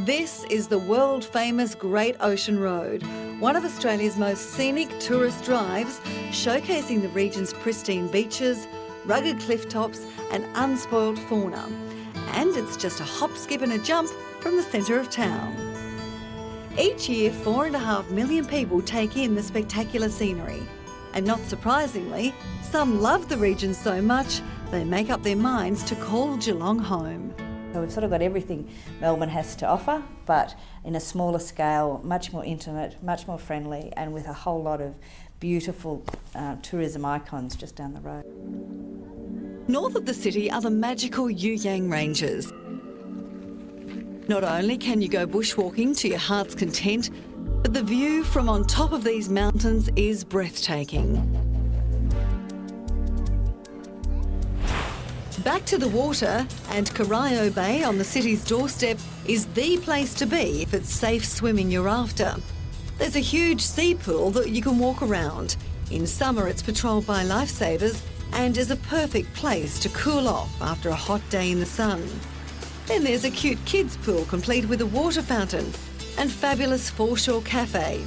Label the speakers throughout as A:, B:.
A: This is the world-famous Great Ocean Road, one of Australia's most scenic tourist drives, showcasing the region's pristine beaches, rugged cliff tops and unspoilt fauna. And it's just a hop, skip and a jump from the centre of town. Each year, 4.5 million people take in the spectacular scenery. And not surprisingly, some love the region so much, they make up their minds to call Geelong home.
B: So we've sort of got everything Melbourne has to offer, but in a smaller scale, much more intimate, much more friendly, and with a whole lot of beautiful tourism icons just down the road.
A: North of the city are the magical You Yang Ranges. Not only can you go bushwalking to your heart's content, but the view from on top of these mountains is breathtaking. Back to the water, and Corio Bay on the city's doorstep is the place to be if it's safe swimming you're after. There's a huge sea pool that you can walk around. In summer it's patrolled by lifesavers and is a perfect place to cool off after a hot day in the sun. Then there's a cute kids pool complete with a water fountain and fabulous foreshore cafe.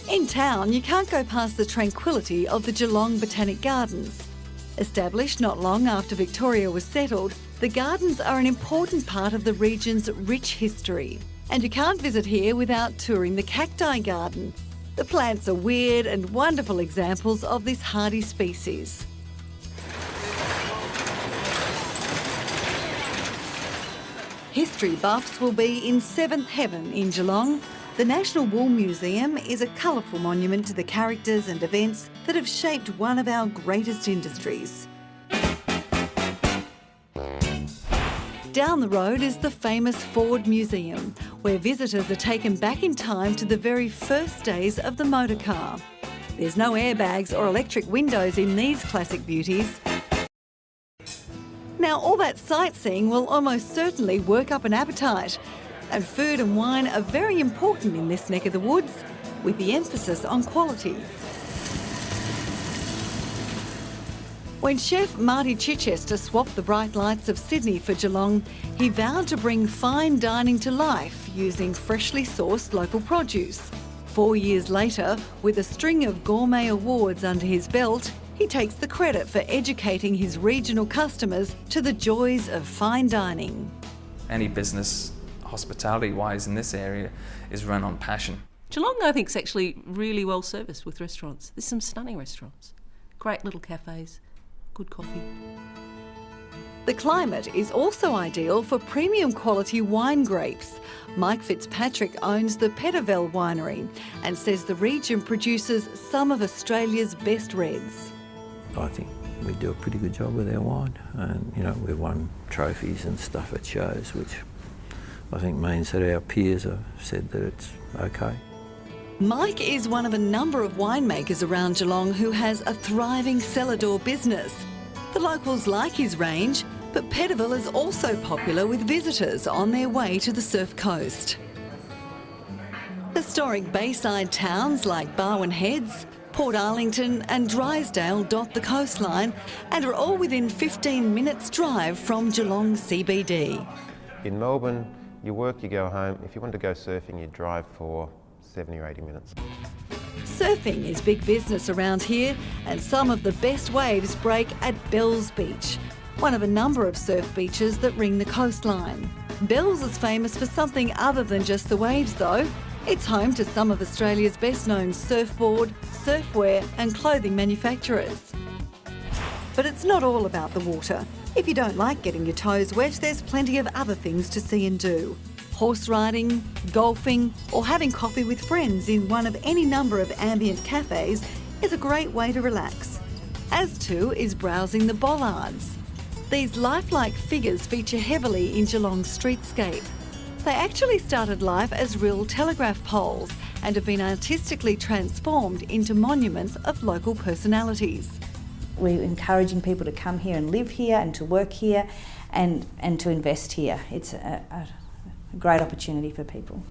A: In town, you can't go past the tranquility of the Geelong Botanic Gardens. Established not long after Victoria was settled, the gardens are an important part of the region's rich history. And you can't visit here without touring the cacti garden. The plants are weird and wonderful examples of this hardy species. History buffs will be in seventh heaven in Geelong. The National Wool Museum is a colourful monument to the characters and events that have shaped one of our greatest industries. Down the road is the famous Ford Museum, where visitors are taken back in time to the very first days of the motor car. There's no airbags or electric windows in these classic beauties. Now, all that sightseeing will almost certainly work up an appetite. And food and wine are very important in this neck of the woods, with the emphasis on quality. When chef Marty Chichester swapped the bright lights of Sydney for Geelong, he vowed to bring fine dining to life using freshly sourced local produce. 4 years later, with a string of gourmet awards under his belt, he takes the credit for educating his regional customers to the joys of fine dining.
C: Any business, hospitality-wise in this area, is run on passion.
D: Geelong, I think, is actually really well serviced with restaurants. There's some stunning restaurants, great little cafes, good coffee.
A: The climate is also ideal for premium quality wine grapes. Mike Fitzpatrick owns the Petterville winery and says the region produces some of Australia's best reds.
E: I think we do a pretty good job with our wine, and we've won trophies and stuff at shows, which I think means that our peers have said that it's okay.
A: Mike is one of a number of winemakers around Geelong who has a thriving cellar door business. The locals like his range, but Petterville is also popular with visitors on their way to the surf coast. Historic bayside towns like Barwon Heads, Port Arlington and Drysdale dot the coastline and are all within 15 minutes drive from Geelong CBD.
F: In Melbourne, you work, you go home. If you want to go surfing, you drive for 70 or 80 minutes.
A: Surfing is big business around here, and some of the best waves break at Bells Beach, one of a number of surf beaches that ring the coastline. Bells is famous for something other than just the waves though. It's home to some of Australia's best known surfboard, surfwear and clothing manufacturers. But it's not all about the water. If you don't like getting your toes wet, there's plenty of other things to see and do. Horse riding, golfing, or having coffee with friends in one of any number of ambient cafes is a great way to relax. As too is browsing the bollards. These lifelike figures feature heavily in Geelong's streetscape. They actually started life as real telegraph poles and have been artistically transformed into monuments of local personalities.
B: We're encouraging people to come here and live here and to work here and to invest here. It's a great opportunity for people.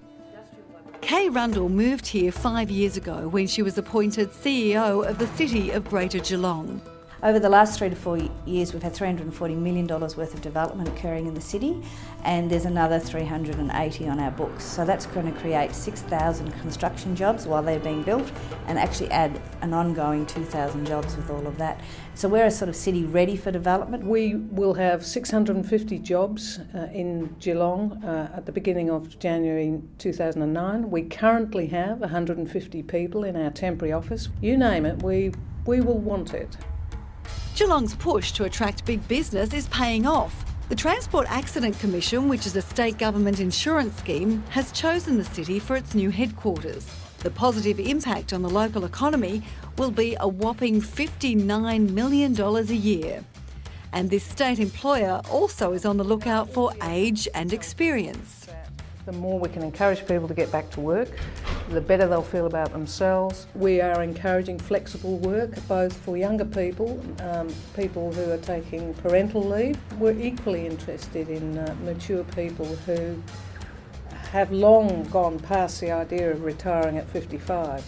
A: Kay Rundle moved here 5 years ago when she was appointed CEO of the City of Greater Geelong.
B: Over the last 3 to 4 years, we've had $340 million worth of development occurring in the city, and there's another 380 on our books. So that's going to create 6,000 construction jobs while they're being built, and actually add an ongoing 2,000 jobs with all of that. So we're a sort of city ready for development.
G: We will have 650 jobs in Geelong at the beginning of January 2009. We currently have 150 people in our temporary office. You name it, we will want it.
A: Geelong's push to attract big business is paying off. The Transport Accident Commission, which is a state government insurance scheme, has chosen the city for its new headquarters. The positive impact on the local economy will be a whopping $59 million a year. And this state employer also is on the lookout for age and experience.
G: The more we can encourage people to get back to work, the better they'll feel about themselves. We are encouraging flexible work, both for younger people, people who are taking parental leave. We're equally interested in mature people who have long gone past the idea of retiring at 55.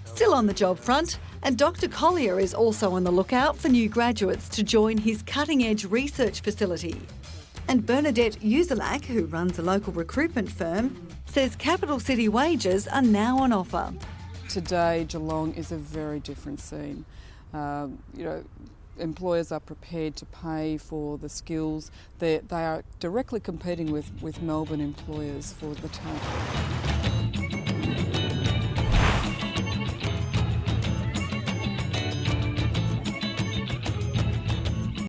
A: Still on the job front, and Dr Collier is also on the lookout for new graduates to join his cutting-edge research facility. And Bernadette Uzelak, who runs a local recruitment firm, says capital city wages are now on offer.
H: Today, Geelong is a very different scene. Employers are prepared to pay for the skills. They are directly competing with Melbourne employers for the talent.